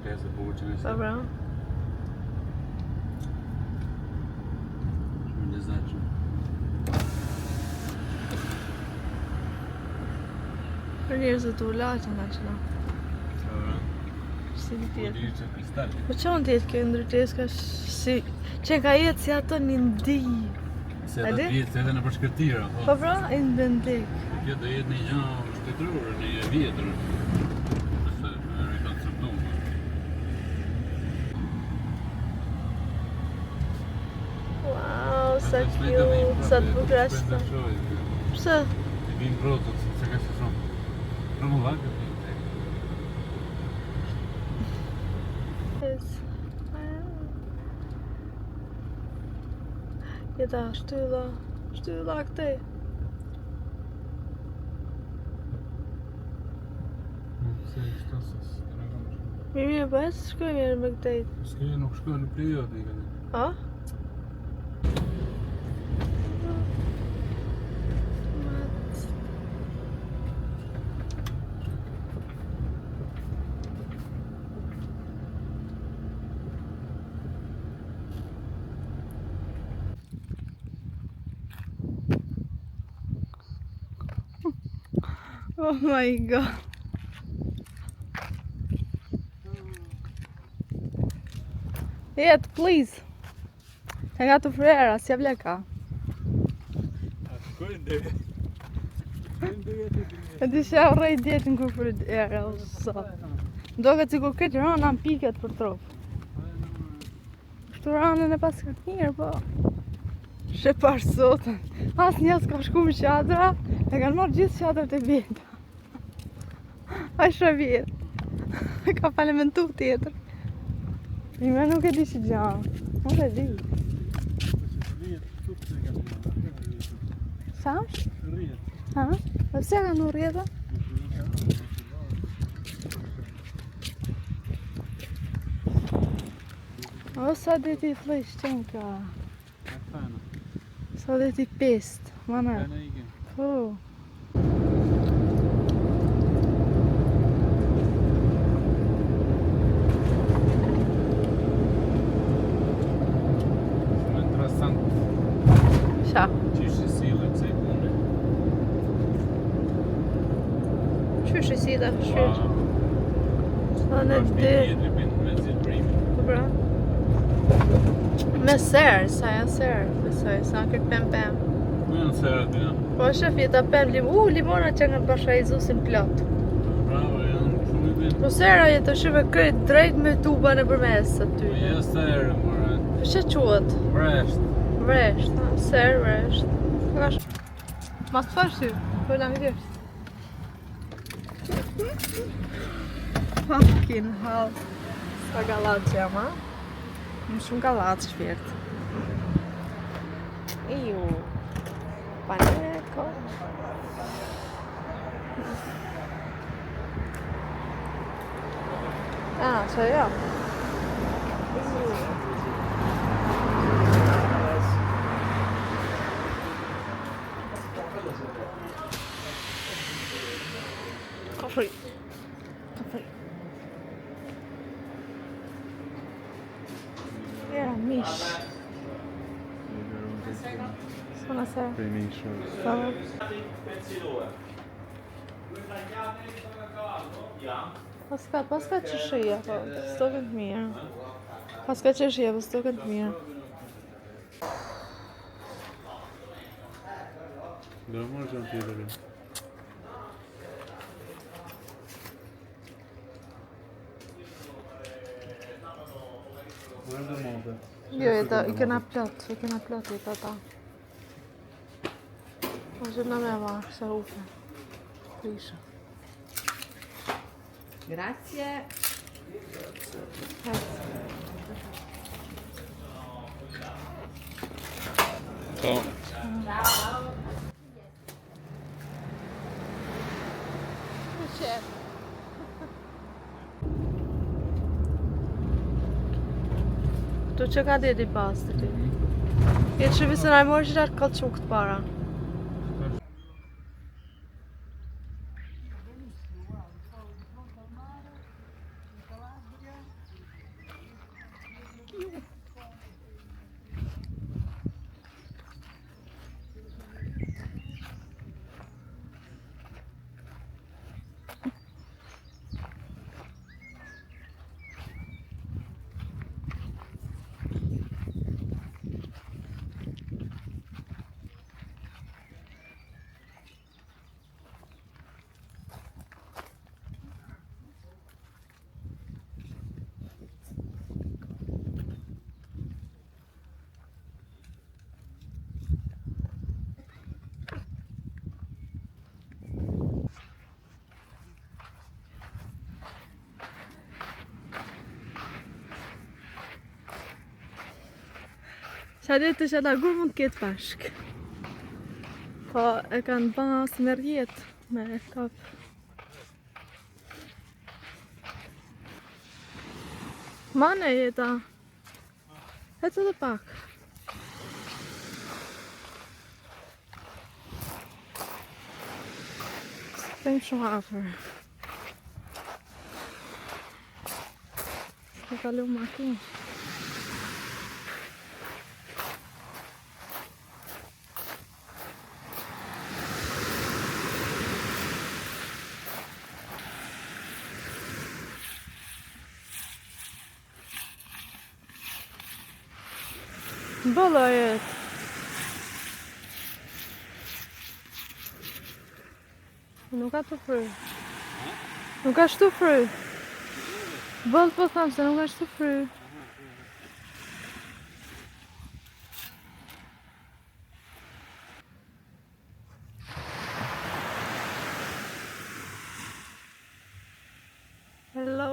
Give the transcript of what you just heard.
pjesë e bukur që nëse. Po bra. Shumë lezetshëm. Për njerëzit u laqën nga qëna. Si një Po tjetë. di që kristal. Po qonë tjetë kjo ndrytes ka si... Që ka jetë si ato një ndi. Se ata vjetë, se edhe në përshkërtira. Po bra, i ndendik. Kjo do jetë një gjë shtetërore, një vjetër. Nëse rekonstruktuar. Wow, sa cute, sa të bukur ashtë. Pse? I vinë brotët, se ka që shumë. Rëmullakët vinë tek. Jeta, shtylla këte. Se ishtë asës, të në kam shumë. Mirë, po e së shkoj mirë me këte. S'ke nuk shkoj në periodë i këtë. A? Oh my god. Jetë, please. E ka të frera, si e ka. E di që e rrej djetin kur frera, o sot. Do këtë si kur këtë rana në piket për tropë. Shtu ranën e pas këtë mirë, po. Shë parë sotën. As një s'ka shku me qadra, e kanë marrë gjithë qadrat e vjeta. A shë vjetë. Ka falementu tjetër. Ime nuk e di që gjanë. Nuk e di. Sa është? Ha? Dhe pse ka në rrjeta? O, sa dhe ti flesh qenë ka? Sa dhe ti pest, mana? Po. Qa? Qysh i sillet se i pune? Qysh i si da shqysh? Sa në dy... Me zilbrimi. Po bra? Me serë, sa janë serë, besoj, sa në këtë pem. Ku janë serë aty janë? Po shef, jeta pem limona që nga bashkaizusin plot. Bravo, janë shumë i binë. Po sera jetë shive krejt drejt me tuba në përmes aty. Po je serë, mëre. Po që quhet? Vresht. Vresht, serë vresht. Mas të fash ty, po në një djesht. Fucking hell. Ska galat që jam, ha? Më shumë galat shpirt. Iu. Paneko. Ah, që jo. Kafri. Era mish. Buonasera. Ciao. Paska qëshia, po, s'token të mirë. Paska qëshia, po s'token të mirë. Do marrë që në tjetërin. Marrë dhe monte. Jo, i kena plot jeta ta. Po që në me marrë, se upe. Prisha. Grazie. Ciao. Tu që ka deti pas të ti? Jetë që visë në ajmorë që të ka të këtë para. Qalet të qalagur mund t'ketë pashk. Po e kanë ba së në rjetë me kap. Mane jeta. Hecë edhe pak. S'kem shumë afër. S'ke kalu makinë. Bëlla jetë. Nuk ka të fry. Nuk ka shtu fry. Bëllë po thamë se nuk ka shtu fry. Hello.